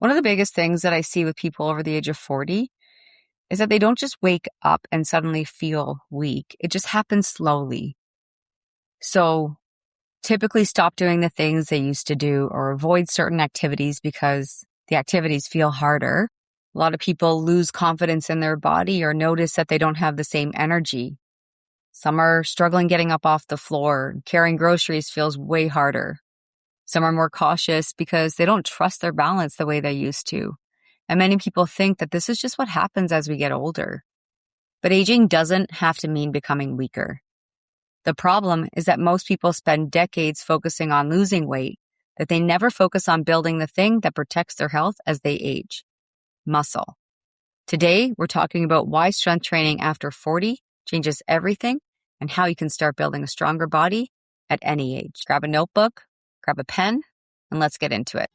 One of the biggest things that I see with people over the age of 40 is that they don't just wake up and suddenly feel weak. It just happens slowly. So typically stop doing the things they used to do or avoid certain activities because the activities feel harder. A lot of people lose confidence in their body or notice that they don't have the same energy. Some are struggling getting up off the floor. Carrying groceries feels way harder. Some are more cautious because they don't trust their balance the way they used to. And many people think that this is just what happens as we get older. But aging doesn't have to mean becoming weaker. The problem is that most people spend decades focusing on losing weight, that they never focus on building the thing that protects their health as they age: muscle. Today, we're talking about why strength training after 40 changes everything and how you can start building a stronger body at any age. Grab a notebook, grab a pen, and let's get into it.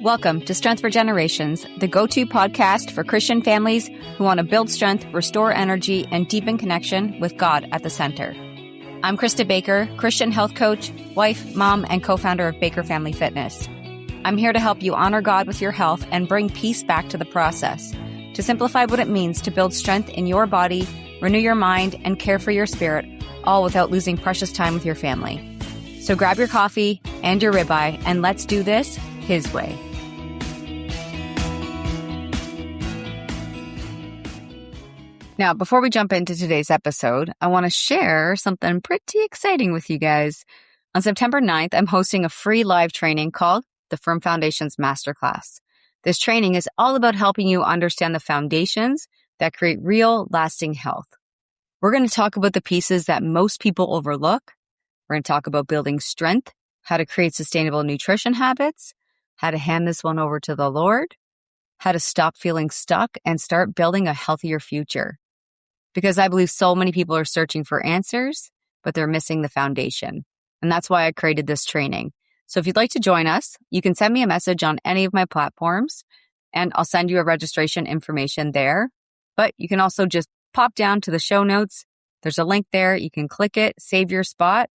Welcome to Strength for Generations, the go-to podcast for Christian families who want to build strength, restore energy, and deepen connection with God at the center. I'm Krista Baker, Christian health coach, wife, mom, and co-founder of Baker Family Fitness. I'm here to help you honor God with your health and bring peace back to the process, to simplify what it means to build strength in your body, renew your mind, and care for your spirit, all without losing precious time with your family. So grab your coffee and your ribeye, and let's do this His way. Now, before we jump into today's episode, I want to share something pretty exciting with you guys. On September 9th, I'm hosting a free live training called the Firm Foundations Masterclass. This training is all about helping you understand the foundations that create real, lasting health. We're going to talk about the pieces that most people overlook. We're going to talk about building strength, how to create sustainable nutrition habits, how to hand this one over to the Lord, how to stop feeling stuck and start building a healthier future. Because I believe so many people are searching for answers, but they're missing the foundation. And that's why I created this training. So if you'd like to join us, you can send me a message on any of my platforms, and I'll send you a registration information there. But you can also just pop down to the show notes. There's a link there. You can click it, save your spot,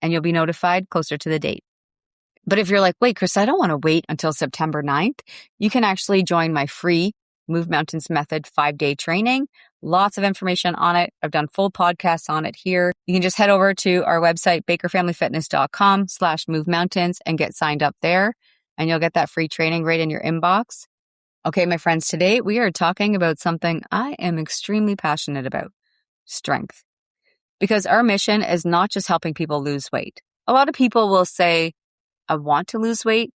and you'll be notified closer to the date. But if you're like, wait, Chris, I don't want to wait until September 9th, you can actually join my free Move Mountains Method 5-day training. Lots of information on it. I've done full podcasts on it here. You can just head over to our website, bakerfamilyfitness.com/movemountains, and get signed up there. And you'll get that free training right in your inbox. Okay, my friends, today we are talking about something I am extremely passionate about: strength. Because our mission is not just helping people lose weight. A lot of people will say, I want to lose weight.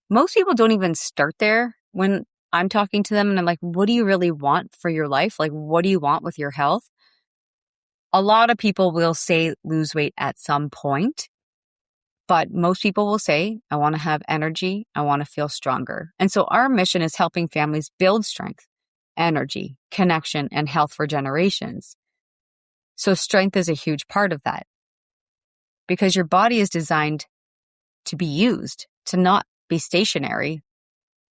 Most people don't even start there. When I'm talking to them and I'm like, what do you really want for your life? Like, what do you want with your health? A lot of people will say lose weight at some point, but most people will say, I want to have energy. I want to feel stronger. And so our mission is helping families build strength, energy, connection, and health for generations. So strength is a huge part of that, because your body is designed to be used, to not be stationary.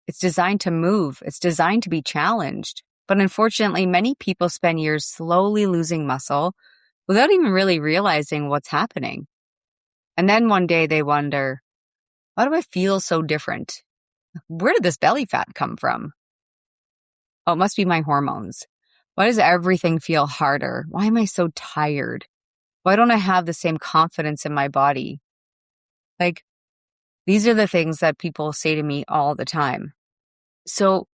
It's designed to move. It's designed to be challenged. But unfortunately, many people spend years slowly losing muscle without even really realizing what's happening. And then one day they wonder, why do I feel so different? Where did this belly fat come from? Oh, it must be my hormones. Why does everything feel harder? Why am I so tired? Why don't I have the same confidence in my body? These are the things that people say to me all the time. So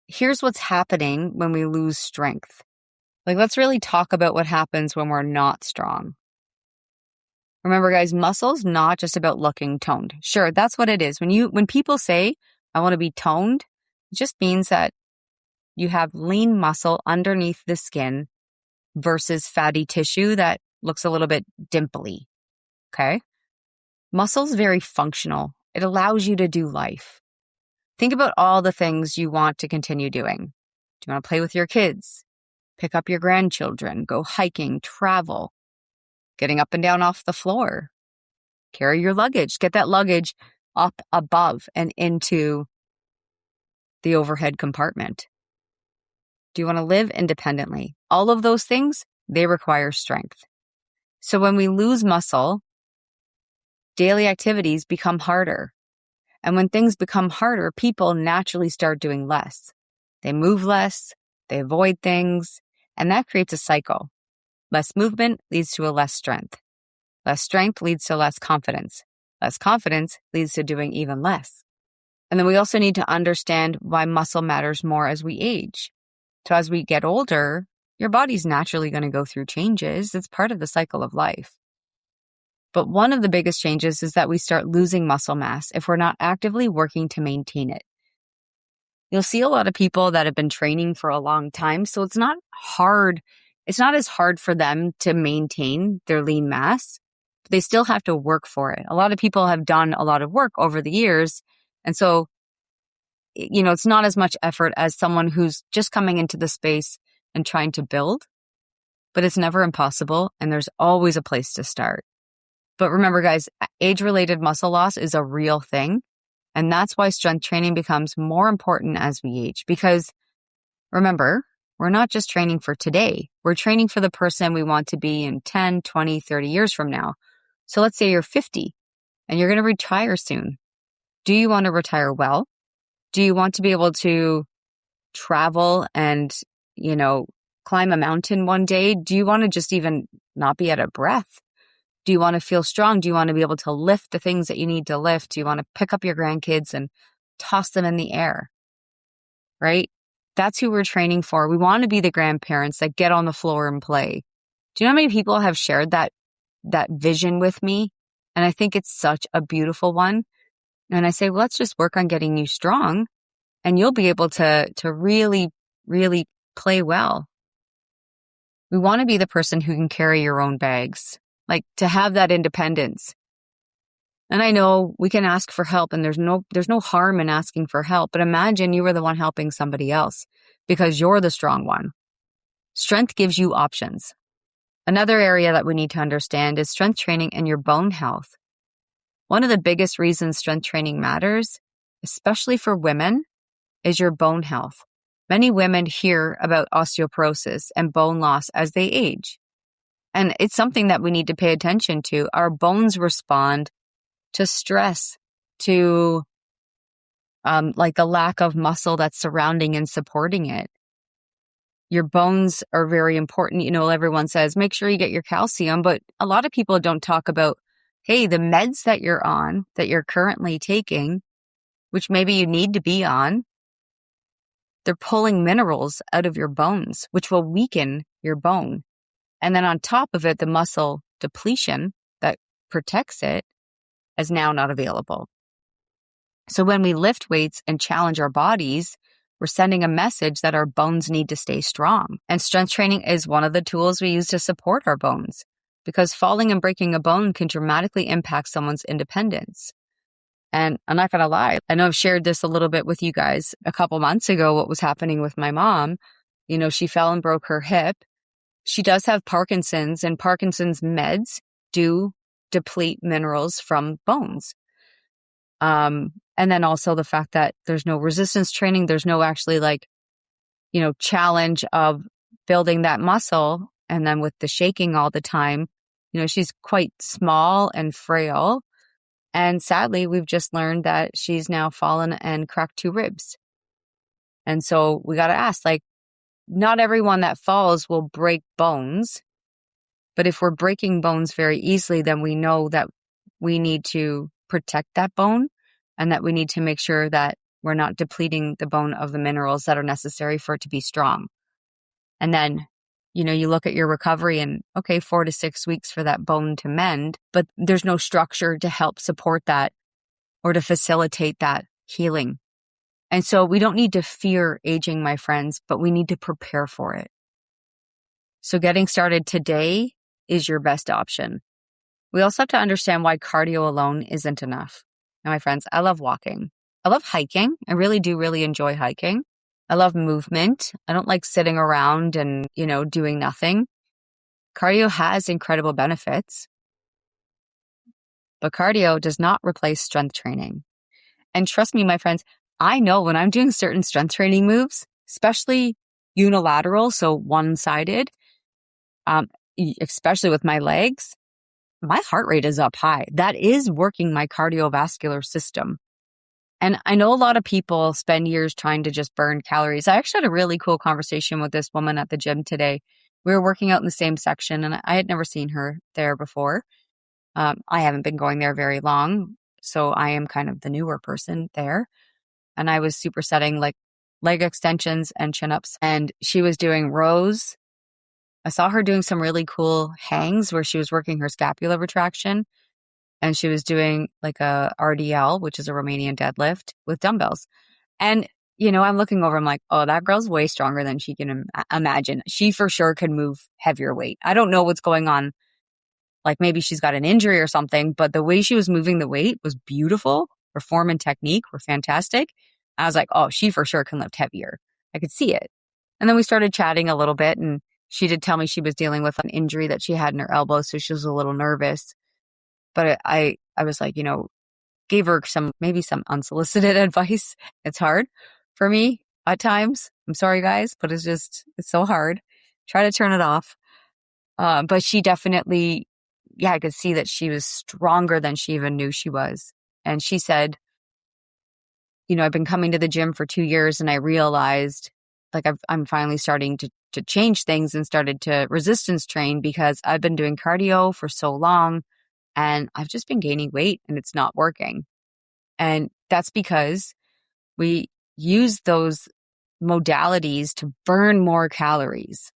here's what's happening when we lose strength. Let's really talk about what happens when we're not strong. Remember, guys, muscle's not just about looking toned. Sure, that's what it is. When people say, I want to be toned, it just means that you have lean muscle underneath the skin versus fatty tissue that looks a little bit dimply. Okay? Muscle's very functional. It allows you to do life. Think about all the things you want to continue doing. Do you want to play with your kids? Pick up your grandchildren, go hiking, travel, getting up and down off the floor, carry your luggage, get that luggage up above and into the overhead compartment. Do you want to live independently? All of those things, they require strength. So when we lose muscle, daily activities become harder. And when things become harder, people naturally start doing less. They move less, they avoid things, and that creates a cycle. Less movement leads to a less strength. Less strength leads to less confidence. Less confidence leads to doing even less. And then we also need to understand why muscle matters more as we age. So as we get older, your body's naturally going to go through changes. It's part of the cycle of life. But one of the biggest changes is that we start losing muscle mass if we're not actively working to maintain it. You'll see a lot of people that have been training for a long time, so it's not hard. It's not as hard for them to maintain their lean mass. But they still have to work for it. A lot of people have done a lot of work over the years. And so, it's not as much effort as someone who's just coming into the space and trying to build. But it's never impossible, and there's always a place to start. But remember, guys, age-related muscle loss is a real thing. And that's why strength training becomes more important as we age. Because remember, we're not just training for today. We're training for the person we want to be in 10, 20, 30 years from now. So let's say you're 50 and you're going to retire soon. Do you want to retire well? Do you want to be able to travel and, climb a mountain one day? Do you want to just even not be out of breath? Do you want to feel strong? Do you want to be able to lift the things that you need to lift? Do you want to pick up your grandkids and toss them in the air? Right? That's who we're training for. We want to be the grandparents that get on the floor and play. Do you know how many people have shared that vision with me? And I think it's such a beautiful one. And I say, well, let's just work on getting you strong and you'll be able to really, really play well. We want to be the person who can carry your own bags. Like to have that independence. And I know we can ask for help and there's no harm in asking for help, but imagine you were the one helping somebody else because you're the strong one. Strength gives you options. Another area that we need to understand is strength training and your bone health. One of the biggest reasons strength training matters, especially for women, is your bone health. Many women hear about osteoporosis and bone loss as they age. And it's something that we need to pay attention to. Our bones respond to stress, to the lack of muscle that's surrounding and supporting it. Your bones are very important. Everyone says, make sure you get your calcium, but a lot of people don't talk about, hey, the meds that you're on, that you're currently taking, which maybe you need to be on, they're pulling minerals out of your bones, which will weaken your bone. And then on top of it, the muscle depletion that protects it is now not available. So when we lift weights and challenge our bodies, we're sending a message that our bones need to stay strong. And strength training is one of the tools we use to support our bones because falling and breaking a bone can dramatically impact someone's independence. And I'm not going to lie. I know I've shared this a little bit with you guys a couple months ago, what was happening with my mom. She fell and broke her hip. She does have Parkinson's, and Parkinson's meds do deplete minerals from bones. And then also the fact that there's no resistance training, there's no actually challenge of building that muscle. And then with the shaking all the time, she's quite small and frail. And sadly, we've just learned that she's now fallen and cracked 2 ribs. And so we got to ask, not everyone that falls will break bones, but if we're breaking bones very easily, then we know that we need to protect that bone and that we need to make sure that we're not depleting the bone of the minerals that are necessary for it to be strong. And then, you look at your recovery and, 4 to 6 weeks for that bone to mend, but there's no structure to help support that or to facilitate that healing. And so we don't need to fear aging, my friends, but we need to prepare for it. So getting started today is your best option. We also have to understand why cardio alone isn't enough. Now, my friends, I love walking. I love hiking. I really do enjoy hiking. I love movement. I don't like sitting around and, doing nothing. Cardio has incredible benefits, but cardio does not replace strength training. And trust me, my friends, I know when I'm doing certain strength training moves, especially unilateral, so one-sided, especially with my legs, my heart rate is up high. That is working my cardiovascular system. And I know a lot of people spend years trying to just burn calories. I actually had a really cool conversation with this woman at the gym today. We were working out in the same section, and I had never seen her there before. I haven't been going there very long, so I am kind of the newer person there. And I was supersetting like leg extensions and chin-ups, and she was doing rows. I saw her doing some really cool hangs where she was working her scapula retraction, and she was doing like a RDL, which is a Romanian deadlift with dumbbells. And, I'm looking over, I'm like, oh, that girl's way stronger than she can imagine. She for sure could move heavier weight. I don't know what's going on. Like maybe she's got an injury or something, but the way she was moving the weight was beautiful. Her form and technique were fantastic. I was like, oh, she for sure can lift heavier. I could see it. And then we started chatting a little bit, and she did tell me she was dealing with an injury that she had in her elbow, so she was a little nervous. But I was like, gave her maybe some unsolicited advice. It's hard for me at times. I'm sorry, guys, but it's so hard. Try to turn it off. But she definitely, I could see that she was stronger than she even knew she was. And she said, I've been coming to the gym for 2 years, and I realized like I'm finally starting to change things and started to resistance train because I've been doing cardio for so long and I've just been gaining weight and it's not working. And that's because we use those modalities to burn more calories,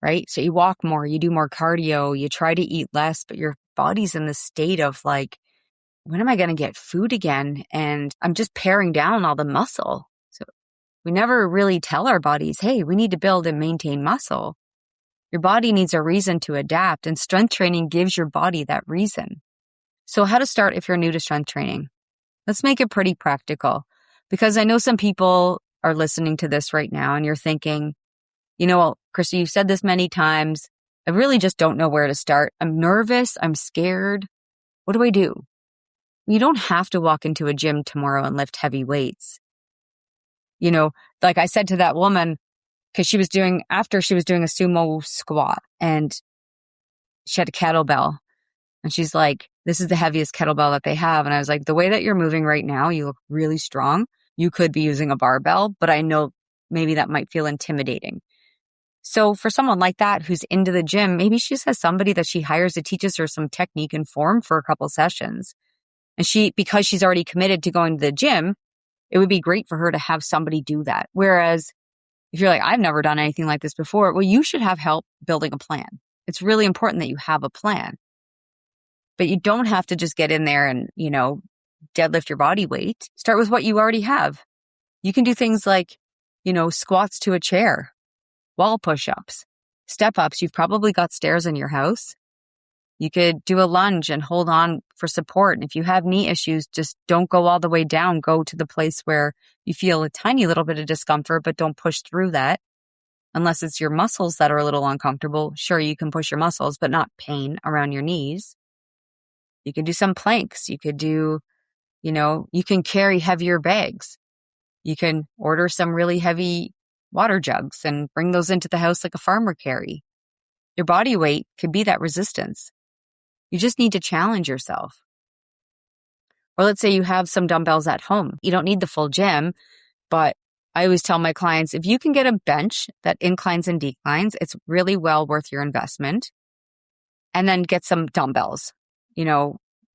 right? So you walk more, you do more cardio, you try to eat less, but your body's in the state of like, when am I going to get food again? And I'm just paring down all the muscle. So we never really tell our bodies, hey, we need to build and maintain muscle. Your body needs a reason to adapt, and strength training gives your body that reason. So how to start if you're new to strength training? Let's make it pretty practical, because I know some people are listening to this right now and you're thinking, Christy, you've said this many times. I really just don't know where to start. I'm nervous. I'm scared. What do I do? You don't have to walk into a gym tomorrow and lift heavy weights. Like I said to that woman, because she was doing a sumo squat and she had a kettlebell. And she's like, this is the heaviest kettlebell that they have. And I was like, the way that you're moving right now, you look really strong. You could be using a barbell, but I know maybe that might feel intimidating. So for someone like that who's into the gym, maybe she just has somebody that she hires that teaches her some technique and form for a couple sessions. And because she's already committed to going to the gym, it would be great for her to have somebody do that. Whereas if you're like, I've never done anything like this before, well, you should have help building a plan. It's really important that you have a plan. But you don't have to just get in there and, deadlift your body weight. Start with what you already have. You can do things like, squats to a chair, wall push-ups, step-ups. You've probably got stairs in your house. You could do a lunge and hold on for support. And if you have knee issues, just don't go all the way down. Go to the place where you feel a tiny little bit of discomfort, but don't push through that. Unless it's your muscles that are a little uncomfortable. Sure, you can push your muscles, but not pain around your knees. You can do some planks. You could do, you can carry heavier bags. You can order some really heavy water jugs and bring those into the house like a farmer carry. Your body weight could be that resistance. You just need to challenge yourself. Or let's say you have some dumbbells at home. You don't need the full gym, but I always tell my clients, if you can get a bench that inclines and declines, it's really well worth your investment. And then get some dumbbells,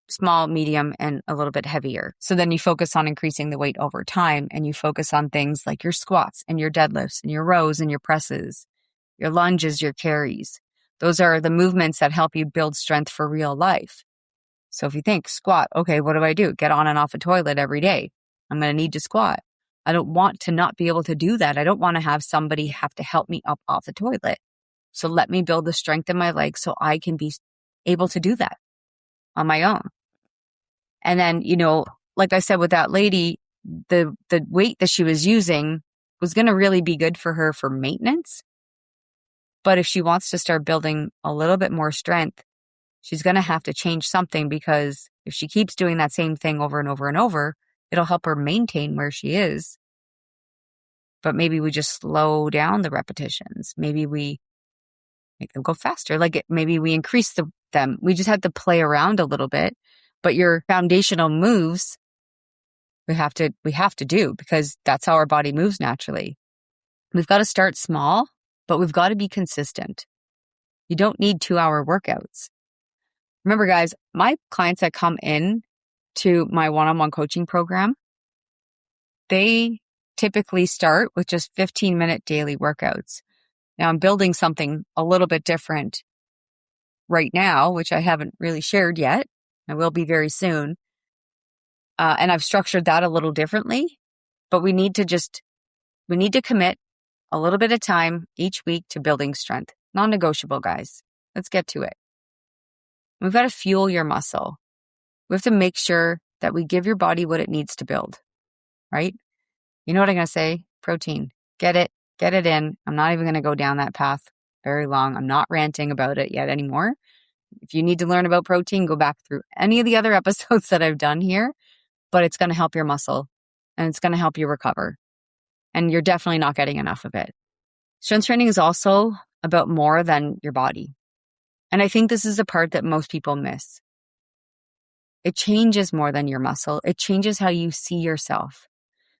small, medium, and a little bit heavier. So then you focus on increasing the weight over time, and you focus on things like your squats and your deadlifts and your rows and your presses, your lunges, your carries. Those are the movements that help you build strength for real life. So if you think squat, okay, what do I do? Get on and off a toilet every day. I'm going to need to squat. I don't want to not be able to do that. I don't want to have somebody have to help me up off the toilet. So let me build the strength in my legs so I can be able to do that on my own. And then, like I said with that lady, the weight that she was using was going to really be good for her for maintenance. But if she wants to start building a little bit more strength, she's going to have to change something, because if she keeps doing that same thing over and over and over, it'll help her maintain where she is. But maybe we just slow down the repetitions. Maybe we make them go faster. Maybe we increase them. We just have to play around a little bit. But your foundational moves, we have to do, because that's how our body moves naturally. We've got to start small, but we've got to be consistent. You don't need 2-hour workouts. Remember, guys, my clients that come in to my one-on-one coaching program, they typically start with just 15-minute daily workouts. Now, I'm building something a little bit different right now, which I haven't really shared yet. I will be very soon. And I've structured that a little differently, but we need to commit a little bit of time each week to building strength. Non-negotiable, guys. Let's get to it. We've got to fuel your muscle. We have to make sure that we give your body what it needs to build, right? You know what I'm going to say? Protein. Get it in. I'm not even going to go down that path very long. I'm not ranting about it yet anymore. If you need to learn about protein, go back through any of the other episodes that I've done here, but it's going to help your muscle and it's going to help you recover. And you're definitely not getting enough of it. Strength training is also about more than your body. And I think this is the part that most people miss. It changes more than your muscle. It changes how you see yourself.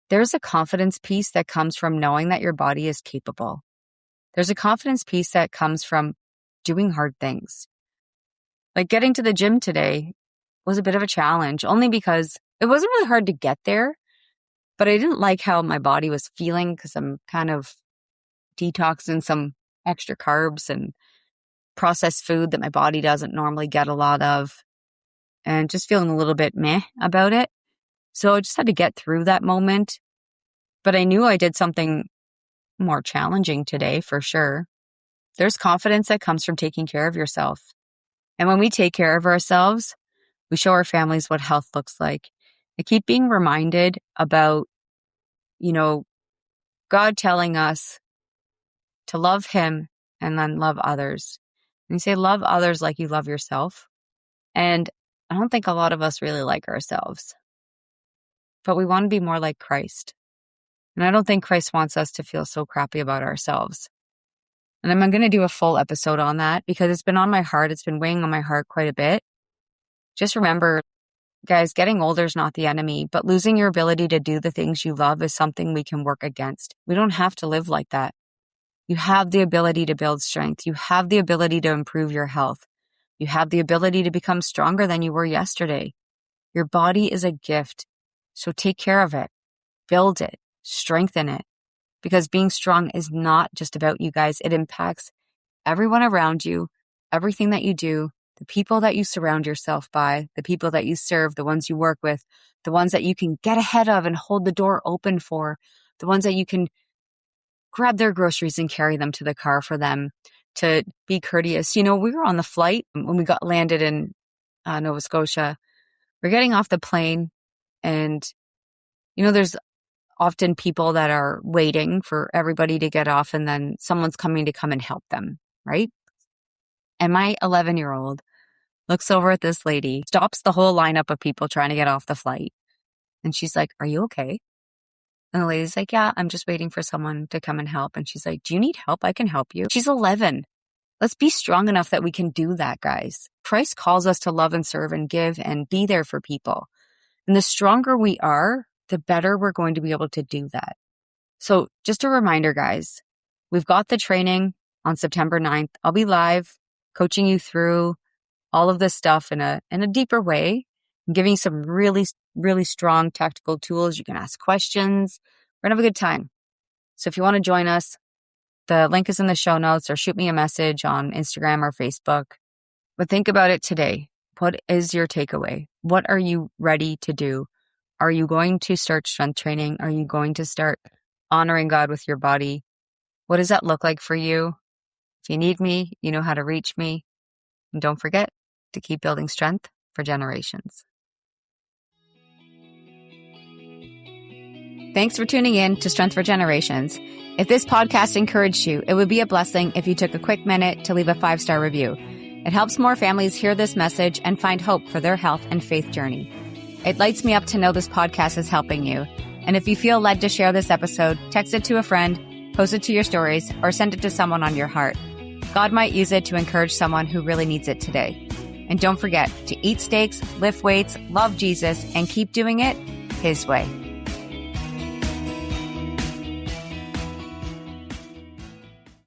There's a confidence piece that comes from knowing that your body is capable. There's a confidence piece that comes from doing hard things. Like getting to the gym today was a bit of a challenge, only because it wasn't really hard to get there, but I didn't like how my body was feeling because I'm kind of detoxing some extra carbs and processed food that my body doesn't normally get a lot of, and just feeling a little bit meh about it. So I just had to get through that moment. But I knew I did something more challenging today for sure. There's confidence that comes from taking care of yourself. And when we take care of ourselves, we show our families what health looks like. I keep being reminded about, God telling us to love Him and then love others. And you say, love others like you love yourself. And I don't think a lot of us really like ourselves. But we want to be more like Christ. And I don't think Christ wants us to feel so crappy about ourselves. And I'm going to do a full episode on that because it's been on my heart. It's been weighing on my heart quite a bit. Just remember, guys, getting older is not the enemy, but losing your ability to do the things you love is something we can work against. We don't have to live like that. You have the ability to build strength. You have the ability to improve your health. You have the ability to become stronger than you were yesterday. Your body is a gift. So take care of it, build it, strengthen it, because being strong is not just about you guys. It impacts everyone around you, everything that you do, the people that you surround yourself by, the people that you serve, the ones you work with, the ones that you can get ahead of and hold the door open for, the ones that you can grab their groceries and carry them to the car for them, to be courteous. We were on the flight when we landed in Nova Scotia. We're getting off the plane. And, there's often people that are waiting for everybody to get off and then someone's coming to come and help them, right? And my 11-year-old looks over at this lady, stops the whole lineup of people trying to get off the flight. And she's like, "Are you okay?" And the lady's like, "Yeah, I'm just waiting for someone to come and help." And she's like, "Do you need help? I can help you." She's 11. Let's be strong enough that we can do that, guys. Christ calls us to love and serve and give and be there for people. And the stronger we are, the better we're going to be able to do that. So just a reminder, guys, we've got the training on September 9th. I'll be live coaching you through all of this stuff in a deeper way, and giving some really, really strong tactical tools. You can ask questions. We're going to have a good time. So if you want to join us, the link is in the show notes, or shoot me a message on Instagram or Facebook. But think about it today. What is your takeaway? What are you ready to do? Are you going to start strength training? Are you going to start honoring God with your body? What does that look like for you? If you need me, you know how to reach me. And don't forget to keep building strength for generations. Thanks for tuning in to Strength for Generations. If this podcast encouraged you, it would be a blessing if you took a quick minute to leave a 5-star review. It helps more families hear this message and find hope for their health and faith journey. It lights me up to know this podcast is helping you. And if you feel led to share this episode, text it to a friend, post it to your stories, or send it to someone on your heart. God might use it to encourage someone who really needs it today. And don't forget to eat steaks, lift weights, love Jesus, and keep doing it His way.